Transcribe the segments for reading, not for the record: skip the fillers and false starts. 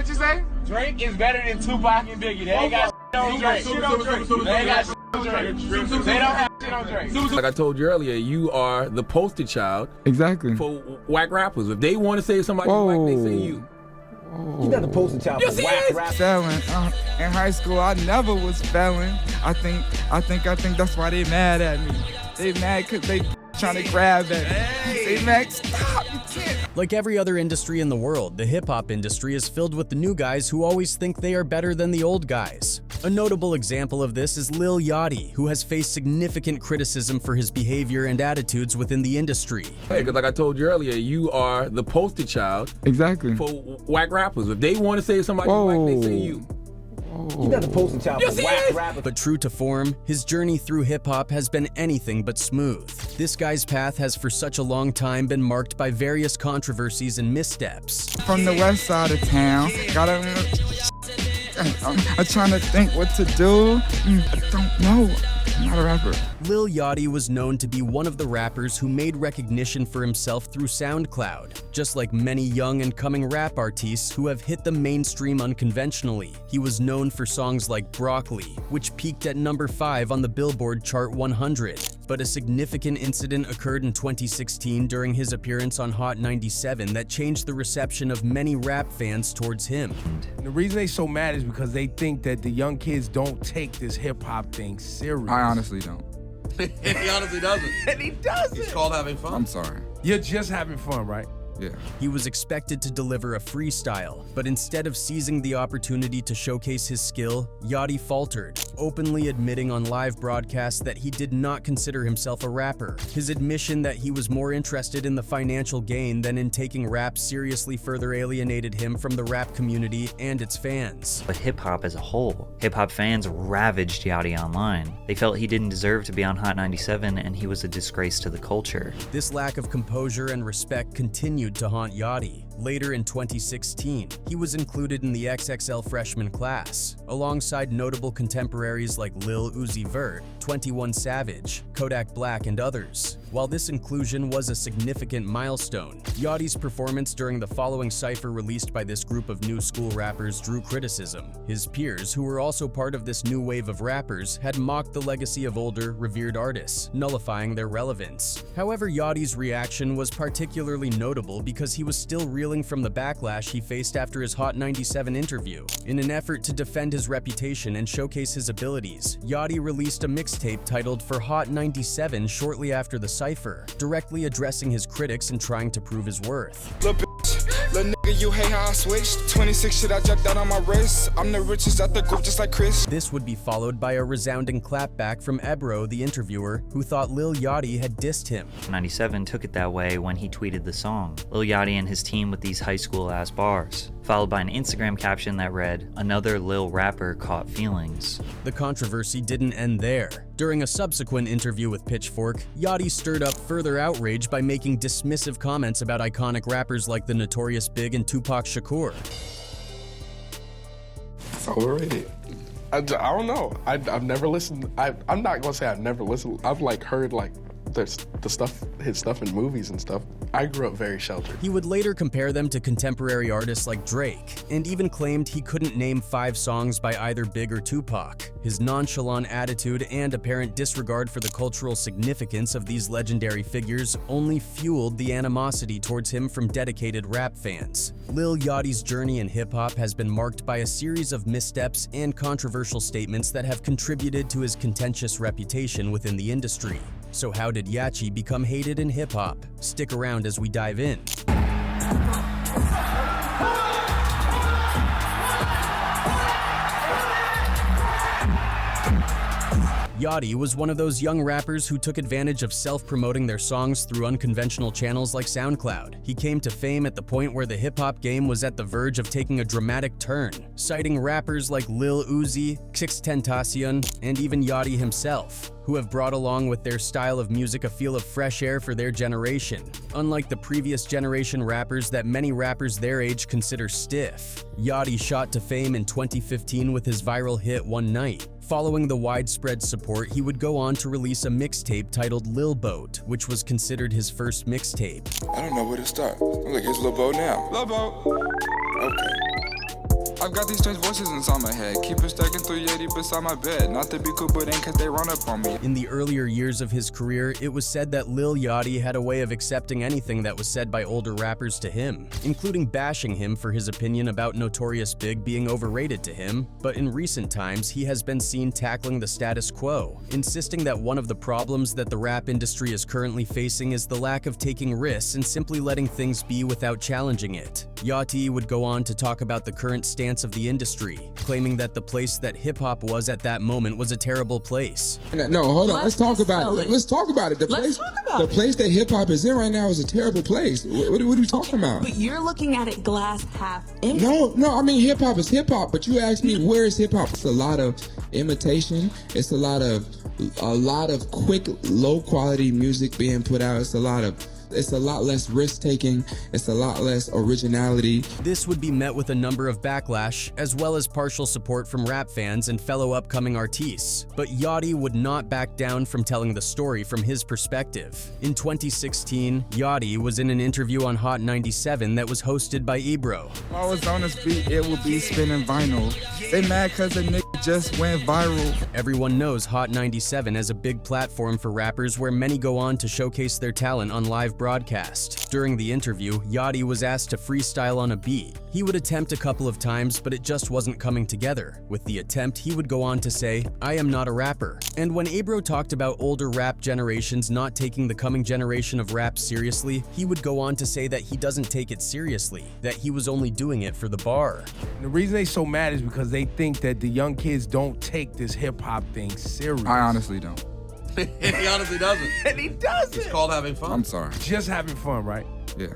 What you say? Drake is better than Tupac and Biggie. They ain't got on Drake. They ain't got on Drake. They don't have shit on Drake. Like I told you earlier, you are the poster child Exactly. for whack rappers. If they want to say somebody whack, they say you. You're not the poster child for whack rap. Selling. In high school, I never was felling. I think that's why they mad at me. They mad because they trying to grab at me. They mad, stop, you can't. Like every other industry in the world, the hip-hop industry is filled with the new guys who always think they are better than the old guys. A notable example of this is Lil Yachty, who has faced significant criticism for his behavior and attitudes within the industry. Hey, because like I told you earlier, you are the poster child Exactly. for whack rappers. If they want to say somebody whack, they say you. You're not the poster child for whack rap. But true to form, his journey through hip-hop has been anything but smooth. This guy's path has for such a long time been marked by various controversies and missteps. From the west side of town, I'm trying to think what to do. I don't know. I'm not a rapper. Lil Yachty was known to be one of the rappers who made recognition for himself through SoundCloud. Just like many young and coming rap artists who have hit the mainstream unconventionally, he was known for songs like Broccoli, which peaked at number 5 on the Billboard Chart 100. But a significant incident occurred in 2016 during his appearance on Hot 97 that changed the reception of many rap fans towards him. The reason they so mad is because they think that the young kids don't take this hip-hop thing serious. I honestly don't. He honestly doesn't. And he doesn't. It's called having fun. I'm sorry. You're just having fun, right? Yeah. He was expected to deliver a freestyle, but instead of seizing the opportunity to showcase his skill, Yachty faltered, openly admitting on live broadcasts that he did not consider himself a rapper. His admission that he was more interested in the financial gain than in taking rap seriously further alienated him from the rap community and its fans. But hip-hop as a whole, hip-hop fans ravaged Yachty online. They felt he didn't deserve to be on Hot 97 and he was a disgrace to the culture. This lack of composure and respect continued to haunt Yachty. Later in 2016, he was included in the XXL Freshman Class, alongside notable contemporaries like Lil Uzi Vert, 21 Savage, Kodak Black, and others. While this inclusion was a significant milestone, Yachty's performance during the following cypher released by this group of new school rappers drew criticism. His peers, who were also part of this new wave of rappers, had mocked the legacy of older, revered artists, nullifying their relevance. However, Yachty's reaction was particularly notable because he was still reeling from the backlash he faced after his Hot 97 interview. In an effort to defend his reputation and showcase his abilities, Yachty released a mixtape titled For Hot 97 shortly after the cypher, directly addressing his critics and trying to prove his worth. Little nigga, you hate how I switched. 26 shit I jacked out on my wrist. I'm the richest at the group, just like Chris. This would be followed by a resounding clapback from Ebro, the interviewer, who thought Lil Yachty had dissed him. 97 took it that way when he tweeted the song. Lil Yachty and his team with these high school ass bars, followed by an Instagram caption that read, "Another Lil rapper caught feelings." The controversy didn't end there. During a subsequent interview with Pitchfork, Yachty stirred up further outrage by making dismissive comments about iconic rappers like the Notorious Big and Tupac Shakur. It's overrated. I don't know. I've never listened. I'm not gonna say I've never listened. I've like heard like the stuff, his stuff in movies and stuff. I grew up very sheltered. He would later compare them to contemporary artists like Drake, and even claimed he couldn't name 5 songs by either Big or Tupac. His nonchalant attitude and apparent disregard for the cultural significance of these legendary figures only fueled the animosity towards him from dedicated rap fans. Lil Yachty's journey in hip-hop has been marked by a series of missteps and controversial statements that have contributed to his contentious reputation within the industry. So how did Yachty become hated in hip-hop? Stick around as we dive in. Yachty was one of those young rappers who took advantage of self-promoting their songs through unconventional channels like SoundCloud. He came to fame at the point where the hip-hop game was at the verge of taking a dramatic turn, citing rappers like Lil Uzi, XXXTentacion, and even Yachty himself, who have brought along with their style of music a feel of fresh air for their generation. Unlike the previous generation rappers that many rappers their age consider stiff, Yachty shot to fame in 2015 with his viral hit One Night. Following the widespread support, he would go on to release a mixtape titled Lil Boat, which was considered his first mixtape. I don't know where to start. Look, here's Lil Bo now. Lil Bo. Okay. I've got these strange voices inside my head. Keep it stacking 380 beside my bed. Not to be cool, but ain't cause they run up on me. In the earlier years of his career, it was said that Lil Yachty had a way of accepting anything that was said by older rappers to him, including bashing him for his opinion about Notorious Big being overrated to him. But in recent times, he has been seen tackling the status quo, insisting that one of the problems that the rap industry is currently facing is the lack of taking risks and simply letting things be without challenging it. Yachty would go on to talk about the current stance of the industry, claiming that the place that hip-hop was at that moment was a terrible place. No, hold on. Let's talk about it. Let's talk about it. The place that hip-hop is in right now is a terrible place. What are you talking about? But you're looking at it glass half empty. No. I mean, hip-hop is hip-hop, but you asked me where is hip-hop? It's a lot of imitation. It's a lot of quick, low-quality music being put out. It's a lot less risk-taking. It's a lot less originality. This would be met with a number of backlash, as well as partial support from rap fans and fellow upcoming artists. But Yachty would not back down from telling the story from his perspective. In 2016, Yachty was in an interview on Hot 97 that was hosted by Ebro. If I was on this beat, it would be spinning vinyl. They mad cause a nigga just went viral. Everyone knows Hot 97 as a big platform for rappers where many go on to showcase their talent on live broadcast. During the interview, Yachty was asked to freestyle on a beat. He would attempt a couple of times, but it just wasn't coming together. With the attempt, he would go on to say, "I am not a rapper." And when Ebro talked about older rap generations not taking the coming generation of rap seriously, he would go on to say that he doesn't take it seriously, that he was only doing it for the bar. The reason they so mad is because they think that the young kids don't take this hip-hop thing serious. I honestly don't. He honestly doesn't. And he doesn't. It's called having fun. I'm sorry. Just having fun, right? Yeah.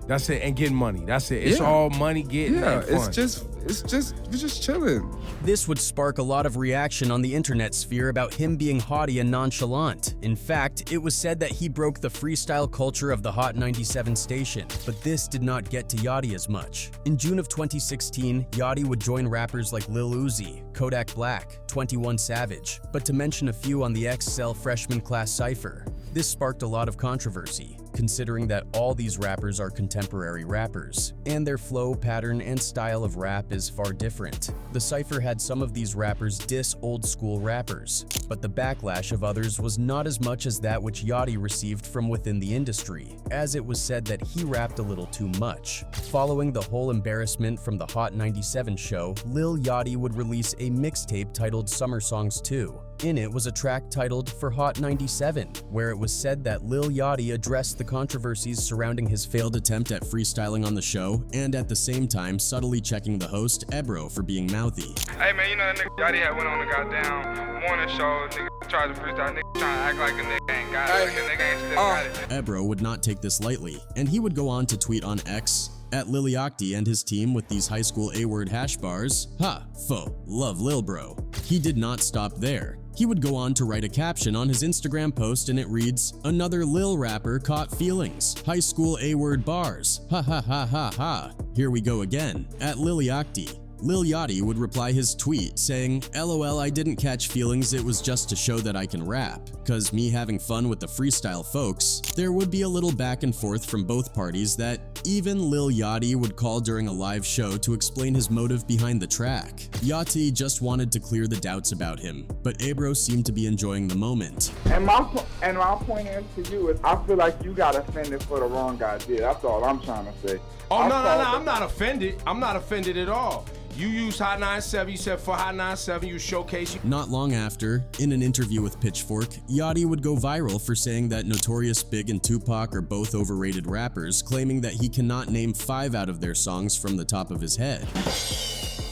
That's it, and getting money. That's it. It's all money getting and fun. It's just chilling. This would spark a lot of reaction on the internet sphere about him being haughty and nonchalant. In fact, it was said that he broke the freestyle culture of the Hot 97 station, but this did not get to Yachty as much. In June of 2016, Yachty would join rappers like Lil Uzi, Kodak Black, 21 Savage, but to mention a few on the XXL Freshman Class cypher. This sparked a lot of controversy, considering that all these rappers are contemporary rappers, and their flow, pattern, and style of rap is far different. The cypher had some of these rappers diss old-school rappers, but the backlash of others was not as much as that which Yachty received from within the industry, as it was said that he rapped a little too much. Following the whole embarrassment from the Hot 97 show, Lil Yachty would release a mixtape titled Summer Songs 2. In it was a track titled For Hot 97, where it was said that Lil Yachty addressed the controversies surrounding his failed attempt at freestyling on the show, and at the same time subtly checking the host, Ebro, for being mouthy. Hey man, you know that nigga Yachty had went on the goddamn morning show. Nigga tried to freestyle. Nigga trying to act like a nigga ain't got it. Like a nigga ain't still got it. Ebro would not take this lightly, and he would go on to tweet on X, at Lil Yachty and his team with these high school A-word hash bars, "Ha, fo, love Lil Bro." He did not stop there. He would go on to write a caption on his Instagram post, and it reads, "Another Lil rapper caught feelings. High school A-word bars. Ha ha ha ha ha. Here we go again." At Lil Yachty. Lil Yachty would reply his tweet saying, "LOL, I didn't catch feelings, it was just to show that I can rap. Cause me having fun with the freestyle folks." There would be a little back and forth from both parties that even Lil Yachty would call during a live show to explain his motive behind the track. Yachty just wanted to clear the doubts about him, but Ebro seemed to be enjoying the moment. And my point is to you is I feel like you got offended for the wrong idea. That's all I'm trying to say. Oh, no, I'm not offended. I'm not offended at all. You use Hot 97, you said for Hot 97, you showcase. Not long after, in an interview with Pitchfork, Yachty would go viral for saying that Notorious Big and Tupac are both overrated rappers, claiming that he cannot name 5 out of their songs from the top of his head. It's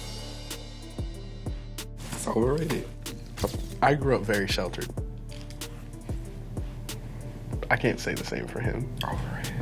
overrated. I grew up very sheltered. I can't say the same for him. Overrated.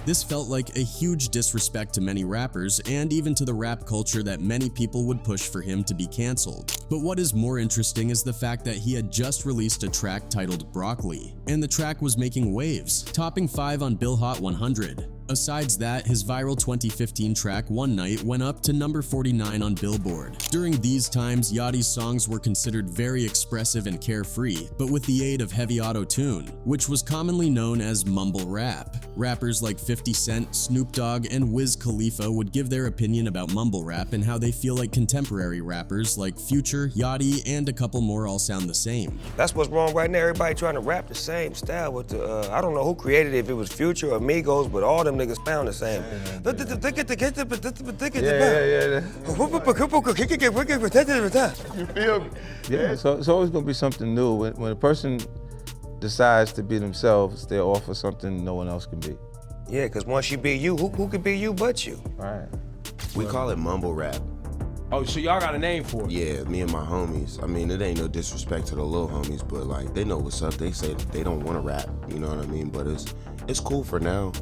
This felt like a huge disrespect to many rappers and even to the rap culture that many people would push for him to be cancelled. But what is more interesting is the fact that he had just released a track titled Broccoli, and the track was making waves, topping 5 on Bill Hot 100. Asides that, his viral 2015 track One Night went up to number 49 on Billboard. During these times, Yachty's songs were considered very expressive and carefree, but with the aid of heavy auto-tune, which was commonly known as mumble rap. Rappers like 50 Cent, Snoop Dogg, and Wiz Khalifa would give their opinion about mumble rap and how they feel like contemporary rappers like Future, Yachty, and a couple more all sound the same. That's what's wrong right now. Everybody trying to rap the same style with the, I don't know who created it, if it was Future or Migos, but all them niggas sound the same. You feel me? Yeah, so it's always gonna be something new. When a person decides to be themselves, they offer something no one else can be. Yeah, because once you be you, who could be you but you? Right. We call it mumble rap. Oh, so y'all got a name for it? Yeah, me and my homies. I mean, it ain't no disrespect to the little homies, but like, they know what's up. They say they don't want to rap, you know what I mean? But it's cool for now.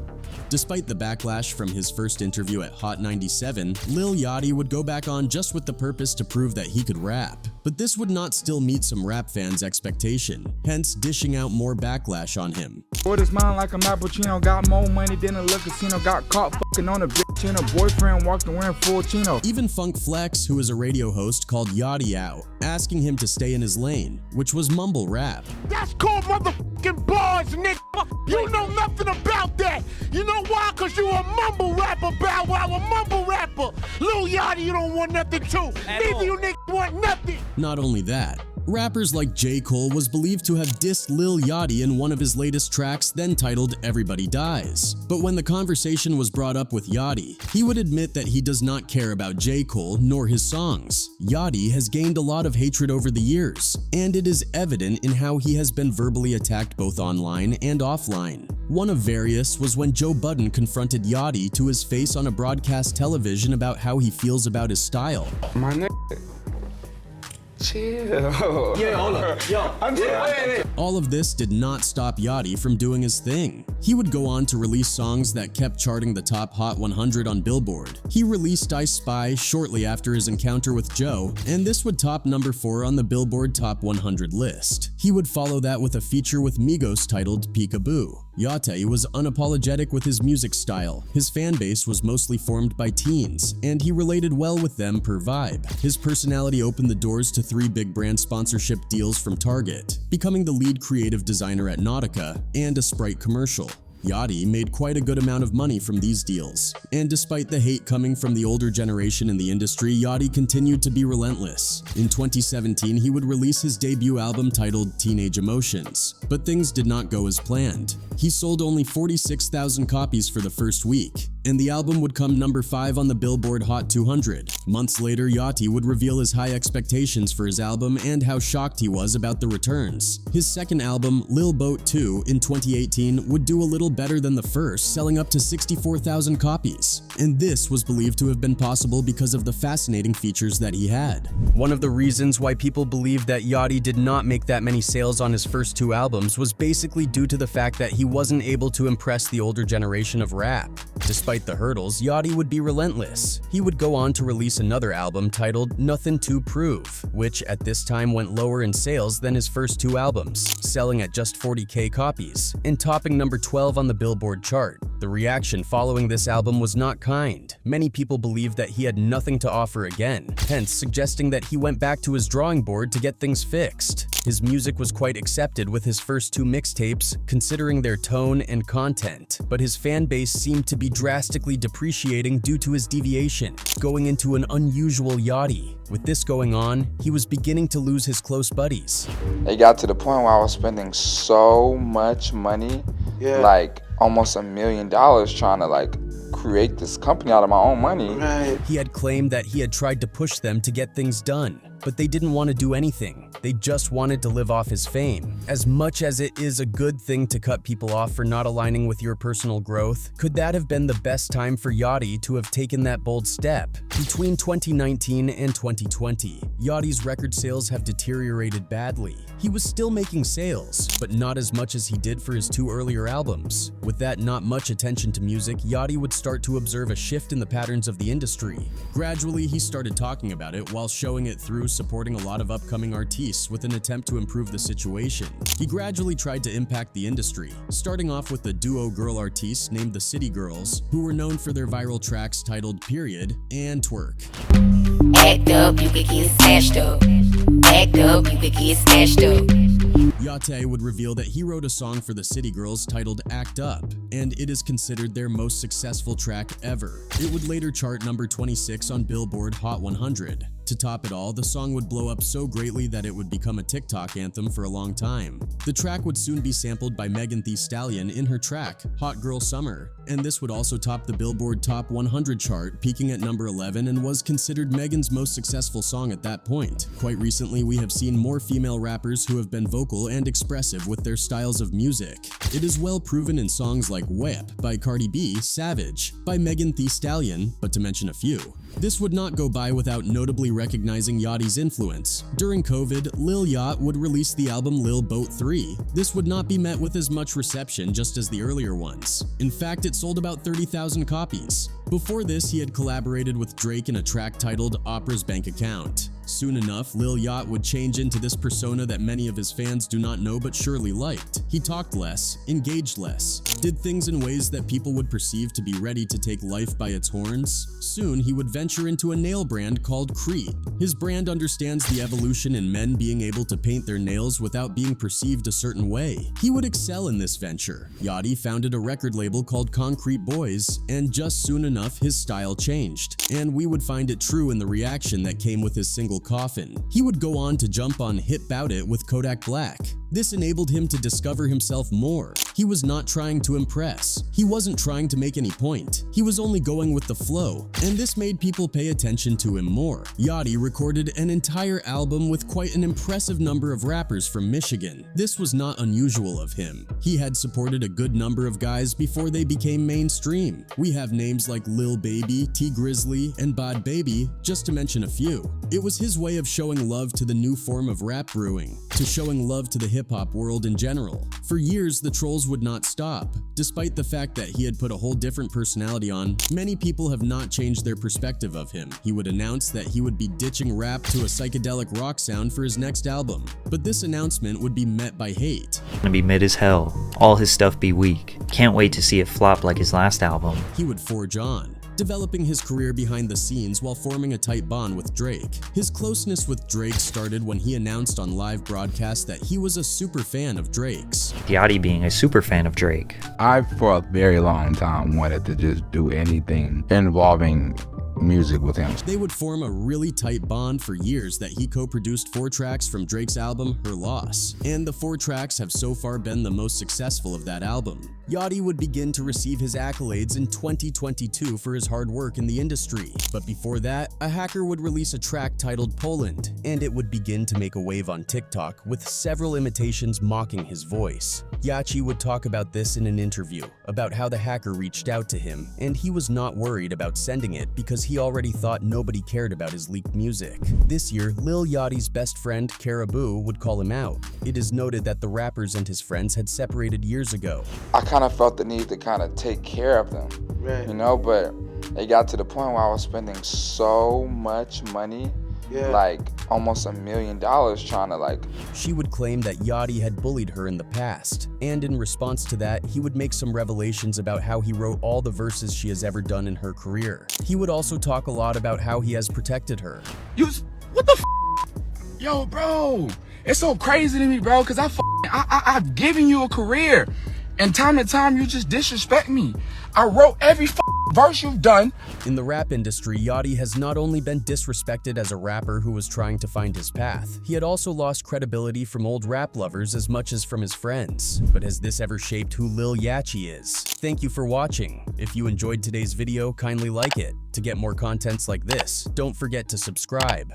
Despite the backlash from his first interview at Hot 97, Lil Yachty would go back on just with the purpose to prove that he could rap. But this would not still meet some rap fans' expectation, hence dishing out more backlash on him. With his mind like a Mappuccino, got more money than a little casino, got caught fucking on a bitch and her boyfriend walked in wearing full chino. Even Funk Flex, who is a radio host, called Yachty out, asking him to stay in his lane, which was mumble rap. That's called motherfucking bars, nigga. You know nothing about that. You know why? Cause you a mumble rapper, Bow Wow, a mumble rapper. Lil Yachty, you don't want nothing too. Neither you niggas want nothing. Not only that, rappers like J. Cole was believed to have dissed Lil Yachty in one of his latest tracks, then titled Everybody Dies. But when the conversation was brought up with Yachty, he would admit that he does not care about J. Cole nor his songs. Yachty has gained a lot of hatred over the years, and it is evident in how he has been verbally attacked both online and offline. One of various was when Joe Budden confronted Yachty to his face on a broadcast television about how he feels about his style. My nigga. Chill. Yeah, hold up. Yo, I'm just All of this did not stop Yachty from doing his thing. He would go on to release songs that kept charting the top Hot 100 on Billboard. He released I Spy shortly after his encounter with Joe, and this would top number 4 on the Billboard Top 100 list. He would follow that with a feature with Migos titled Peekaboo. Yachty was unapologetic with his music style. His fan base was mostly formed by teens, and he related well with them per vibe. His personality opened the doors to 3 big brand sponsorship deals from Target, becoming the lead creative designer at Nautica, and a Sprite commercial. Yachty made quite a good amount of money from these deals, and despite the hate coming from the older generation in the industry, Yachty continued to be relentless. In 2017, he would release his debut album titled Teenage Emotions, but things did not go as planned. He sold only 46,000 copies for the first week, and the album would come number 5 on the Billboard Hot 200. Months later, Yachty would reveal his high expectations for his album and how shocked he was about the returns. His second album, Lil Boat 2, in 2018, would do a little better than the first, selling up to 64,000 copies. And this was believed to have been possible because of the fascinating features that he had. One of the reasons why people believed that Yachty did not make that many sales on his first 2 albums was basically due to the fact that he wasn't able to impress the older generation of rap. Despite the hurdles, Yachty would be relentless. He would go on to release another album titled Nothing to Prove, which at this time went lower in sales than his first 2 albums, selling at just 40,000 copies, and topping number 12 on the Billboard chart. The reaction following this album was not kind. Many people believed that he had nothing to offer again, hence suggesting that he went back to his drawing board to get things fixed. His music was quite accepted with his first 2 mixtapes, considering their tone and content, but his fan base seemed to be drastically depreciating due to his deviation, going into an unusual Yachty. With this going on, he was beginning to lose his close buddies. It got to the point where I was spending so much money, like almost $1 million trying to create this company out of my own money. He had claimed that he had tried to push them to get things done, but they didn't want to do anything. They just wanted to live off his fame. As much as it is a good thing to cut people off for not aligning with your personal growth, could that have been the best time for Yachty to have taken that bold step? Between 2019 and 2020, Yachty's record sales have deteriorated badly. He was still making sales, but not as much as he did for his 2 earlier albums. With that not much attention to music, Yachty would start to observe a shift in the patterns of the industry. Gradually, he started talking about it while showing it through supporting a lot of upcoming artists with an attempt to improve the situation. He gradually tried to impact the industry, starting off with the duo girl artists named the City Girls, who were known for their viral tracks titled Period and Twerk. Act up, you could get smashed up. Act up, you could get smashed up. Yachty would reveal that he wrote a song for the City Girls titled Act Up, and it is considered their most successful track ever. It would later chart number 26 on Billboard Hot 100. To top it all, the song would blow up so greatly that it would become a TikTok anthem for a long time. The track would soon be sampled by Megan Thee Stallion in her track, Hot Girl Summer, and this would also top the Billboard Top 100 chart, peaking at number 11, and was considered Megan's most successful song at that point. Quite recently, we have seen more female rappers who have been vocal and expressive with their styles of music. It is well proven in songs like Whip by Cardi B, Savage by Megan Thee Stallion, but to mention a few. This would not go by without notably recognizing Yachty's influence. During COVID, Lil Yachty would release the album Lil Boat 3. This would not be met with as much reception just as the earlier ones. In fact, it sold about 30,000 copies. Before this, he had collaborated with Drake in a track titled Oprah's Bank Account. Soon enough, Lil Yachty would change into this persona that many of his fans do not know but surely liked. He talked less, engaged less, did things in ways that people would perceive to be ready to take life by its horns. Soon, he would venture into a nail brand called Creed. His brand understands the evolution in men being able to paint their nails without being perceived a certain way. He would excel in this venture. Yachty founded a record label called Concrete Boys, and just soon enough, his style changed. And we would find it true in the reaction that came with his single Coffin. He would go on to jump on Hit 'Bout It with Kodak Black. This enabled him to discover himself more. He was not trying to impress. He wasn't trying to make any point. He was only going with the flow, and this made people pay attention to him more. Yachty recorded an entire album with quite an impressive number of rappers from Michigan. This was not unusual of him. He had supported a good number of guys before they became mainstream. We have names like Lil Baby, T Grizzly, and Bod Baby, just to mention a few. It was his way of showing love to the new form of rap brewing, to showing love to the hip-hop world in general. For years, the trolls would not stop. Despite the fact that he had put a whole different personality on, many people have not changed their perspective of him. He would announce that he would be ditching rap to a psychedelic rock sound for his next album. But this announcement would be met by hate. Gonna be mid as hell. All his stuff be weak. Can't wait to see it flop like his last album. He would forge on, developing his career behind the scenes while forming a tight bond with Drake. His closeness with Drake started when he announced on live broadcast that he was a super fan of Drake's. Yachty being a super fan of Drake. I, for a very long time, wanted to just do anything involving music with him. They would form a really tight bond for years that he co-produced 4 tracks from Drake's album, Her Loss, and the 4 tracks have so far been the most successful of that album. Yachty would begin to receive his accolades in 2022 for his hard work in the industry, but before that, a hacker would release a track titled Poland, and it would begin to make a wave on TikTok with several imitations mocking his voice. Yachty would talk about this in an interview, about how the hacker reached out to him, and he was not worried about sending it because he already thought nobody cared about his leaked music. This year, Lil Yachty's best friend, Caribou, would call him out. It is noted that the rappers and his friends had separated years ago. I kind of felt the need to kind of take care of them, you know, but it got to the point where I was spending so much money, like almost $1 million trying to like. She would claim that Yachty had bullied her in the past, and in response to that, he would make some revelations about how he wrote all the verses she has ever done in her career. He would also talk a lot about how he has protected her. What the Yo, bro, it's so crazy to me, bro, because I've given you a career, and time to time you just disrespect me. I wrote every verse you've done. In the rap industry, Yachty has not only been disrespected as a rapper who was trying to find his path, he had also lost credibility from old rap lovers as much as from his friends. But has this ever shaped who Lil Yachty is? Thank you for watching. If you enjoyed today's video, kindly like it. To get more contents like this, don't forget to subscribe.